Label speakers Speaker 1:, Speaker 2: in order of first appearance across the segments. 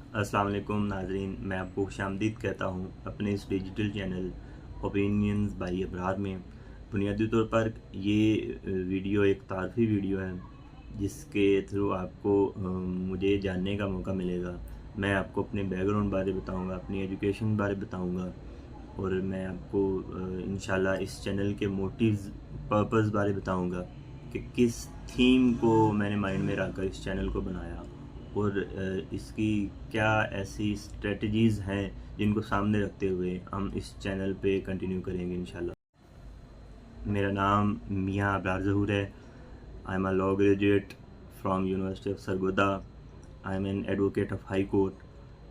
Speaker 1: अस्सलाम वालेकुम नाजरीन, मैं आपको खुशामदीद कहता हूँ अपने इस digital channel opinions by Abrar में। बुनियादी तौर पर ये वीडियो एक तारफ़ी वीडियो है जिसके थ्रू आपको मुझे जानने का मौका मिलेगा। मैं आपको अपने बैकग्राउंड बारे बताऊँगा, अपनी एजुकेशन बारे बताऊँगा और मैं आपको इंशाल्लाह इस चैनल के मोटिव्स, पर्पस बारे बताऊँगा कि किस थीम को मैंने माइंड में रखकर इस चैनल को बनाया और इसकी क्या ऐसी स्ट्रेटजीज़ हैं जिनको सामने रखते हुए हम इस चैनल पे कंटिन्यू करेंगे इंशाल्लाह। मेरा नाम मियां अबरार ज़हूर है। आई am a law graduate from university of Sargodha. I am an advocate of high court.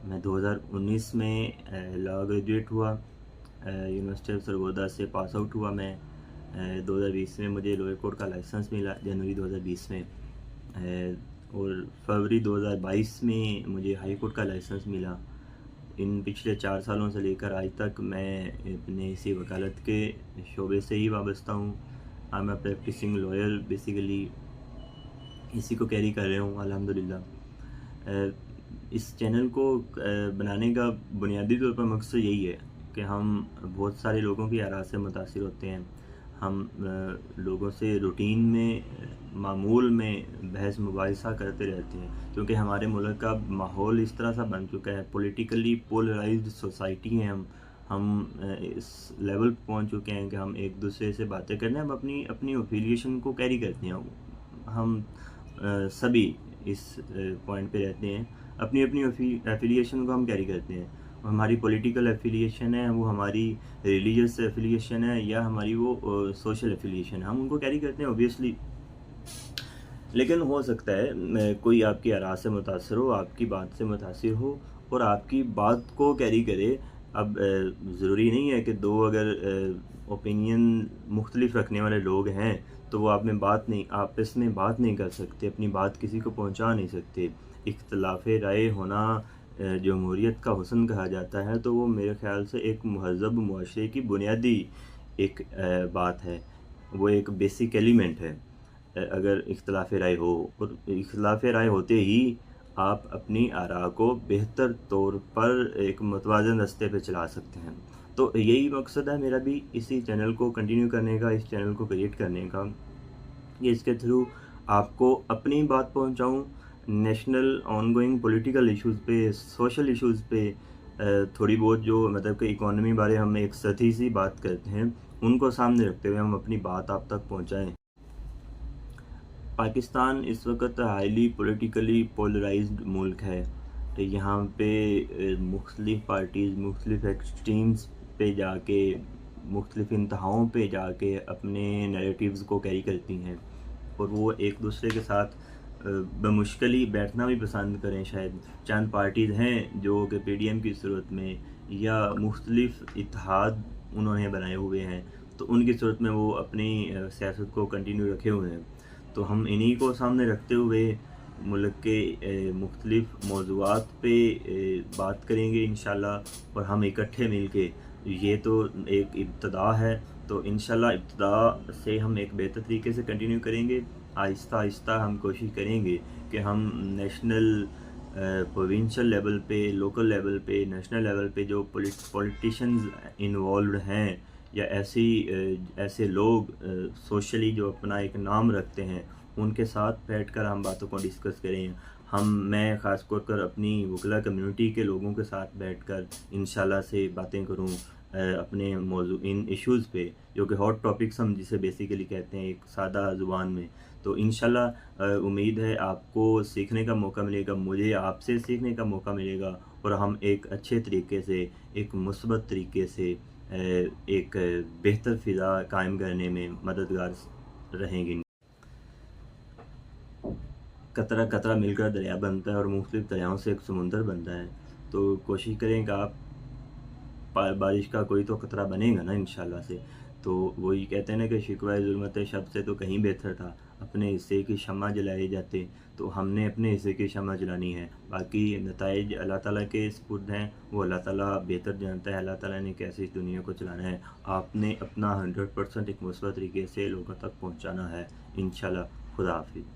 Speaker 1: मैं 2019 में लॉ ग्रेजुएट हुआ, यूनिवर्सिटी ऑफ सरगोदा से पास आउट हुआ। मैं 2020 में मुझे लोअर कोर्ट का लाइसेंस मिला, जनवरी 2020 में, और फरवरी 2022 में मुझे हाई कोर्ट का लाइसेंस मिला। इन पिछले 4 सालों से लेकर आज तक मैं अपने इसी वकालत के शोबे से ही वाबस्ता हूँ। I am a practising lawyer, basically इसी को कैरी कर रहा हूँ अल्हम्दुलिल्लाह। इस चैनल को बनाने का बुनियादी तौर पर मकसद यही है कि हम बहुत सारे लोगों की आरा से मुतासिर होते हैं। हम लोगों से रूटीन में, मामूल में बहस मुबाहिसा करते रहते हैं क्योंकि हमारे मुल्क का माहौल इस तरह सा बन चुका है, पॉलिटिकली पोलराइज्ड सोसाइटी है। हम इस लेवल पर पहुंच चुके हैं कि हम एक दूसरे से बातें करते हैं, हम अपनी अपनी ओपिनियन को कैरी करते हैं। हम सभी इस पॉइंट पे रहते हैं, अपनी अपनी एफिलिएशन को हम कैरी करते हैं। हमारी पॉलिटिकल एफिलिएशन है, वो हमारी रिलीजियस एफिलिएशन है, या हमारी वो सोशल एफिलिएशन है, हम उनको कैरी करते हैं ऑब्वियसली। लेकिन हो सकता है कोई आपकी आरा से मुतासर हो, आपकी बात से मुतासिर हो और आपकी बात को कैरी करे। अब ज़रूरी नहीं है कि दो अगर ओपिनियन मुख्तलिफ रखने वाले लोग हैं तो वो आपस में बात नहीं कर सकते, अपनी बात किसी को पहुंचा नहीं सकते। इख्तलाफ राय होना जमहूरियत का हुस्न कहा जाता है, तो वो मेरे ख़्याल से एक महज़ब मुआशरे की बुनियादी एक बात है, वो एक बेसिक एलिमेंट है। अगर इख्तलाफ राय हो, और इख्तलाफ राय होते ही आप अपनी आरा को बेहतर तौर पर एक मुतवाज़न रास्ते पे चला सकते हैं। तो यही मकसद है मेरा भी इसी चैनल को कंटिन्यू करने का, इस चैनल को क्रिएट करने का, कि इसके थ्रू आपको अपनी बात पहुंचाऊं, नेशनल ऑनगोइंग पॉलिटिकल इश्यूज़ पे, सोशल इश्यूज़ पे, थोड़ी बहुत जो मतलब कि इकोनॉमी बारे हम एक सतही सी बात करते हैं, उनको सामने रखते हुए हम अपनी बात आप तक पहुंचाएं। पाकिस्तान इस वक्त हाईली पॉलिटिकली पोलराइज्ड मुल्क है। तो यहाँ पे मुख्तलिफ पार्टीज़ मुख्तलिफ एक्सट्रीम्स पे जाके, मुख्तलिफ इंतहाओं पे जाके अपने नैरेटिव्स को कैरी करती हैं और वो एक दूसरे के साथ बमुश्किल ही बैठना भी पसंद करें। शायद चंद पार्टीज़ हैं जो कि PDM की सूरत में या मुख्तलिफ इत्तेहाद उन्होंने बनाए हुए हैं, तो उनकी सूरत में वो अपनी सियासत को कंटिन्यू रखे हुए हैं। तो हम इन्हीं को सामने रखते हुए मुल्क के मुख्तलिफ मौज़ूआत पे बात करेंगे इंशाल्लाह, और हम इकट्ठे मिल के, ये तो एक इब्तदा है, तो इंशाल्लाह इब्तदा से हम एक बेहतर तरीके से कंटिन्यू करेंगे। आहिस्ता आहिस्ता हम कोशिश करेंगे कि हम नेशनल, प्रोविंशियल लेवल पे, लोकल लेवल पे, नेशनल लेवल पे जो पॉलिटिशियंस इन्वॉल्व हैं, या ऐसे लोग सोशली जो अपना एक नाम रखते हैं, उनके साथ बैठकर हम बातों को डिस्कस करें। मैं ख़ास तौर पर अपनी वकला कम्युनिटी के लोगों के साथ बैठकर इंशाल्लाह से बातें करूं अपने मौजू इन इश्यूज़ पे, जो कि हॉट टॉपिक्स हम जिसे बेसिकली कहते हैं एक सादा ज़ुबान में। तो इंशाल्लाह उम्मीद है आपको सीखने का मौका मिलेगा, मुझे आपसे सीखने का मौका मिलेगा, और हम एक अच्छे तरीके से, एक मुस्बत तरीके से एक बेहतर फ़िज़ा कायम करने में मददगार रहेंगे। कतरा कतरा मिलकर दरिया बनता है और मुख्तलिफ दरियाओं से एक समुंदर बनता है। तो कोशिश करें कि आप, बारिश का कोई तो कतरा बनेगा ना इंशाल्लाह से। तो वही कहते हैं ना कि शिकवा ज़ुल्मत शब से तो कहीं बेहतर था, अपने हिस्से की शम्मा जलाए जाते। तो हमने अपने हिस्से की शम्मा जलानी है, बाकी नताइज अल्लाह ताला के स्पुर्द हैं, वो अल्लाह ताला बेहतर जानता है, अल्लाह ताला ने कैसे इस दुनिया को चलाना है। आपने अपना 100% एक मुस्बत तरीके से लोगों तक पहुँचाना है इंशाल्लाह। खुदा हाफिज़।